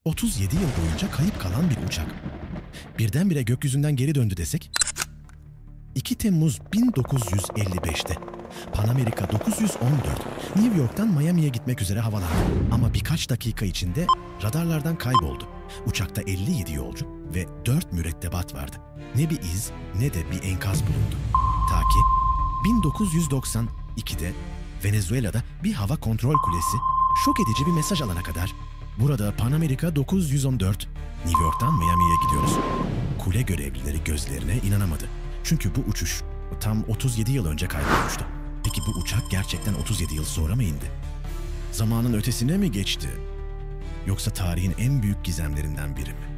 37 yıl boyunca kayıp kalan bir uçak. Birdenbire gökyüzünden geri döndü desek? 2 Temmuz 1955'te Pan America 914 New York'tan Miami'ye gitmek üzere havalandı. Ama birkaç dakika içinde radarlardan kayboldu. Uçakta 57 yolcu ve 4 mürettebat vardı. Ne bir iz ne de bir enkaz bulundu. Ta ki 1992'de Venezuela'da bir hava kontrol kulesi şok edici bir mesaj alana kadar burada Pan America 914 New York'tan Miami'ye gidiyoruz. Kule görevlileri gözlerine inanamadı. Çünkü bu uçuş tam 37 yıl önce kaybolmuştu. Peki bu uçak gerçekten 37 yıl sonra mı indi? Zamanın ötesine mi geçti? Yoksa tarihin en büyük gizemlerinden biri mi?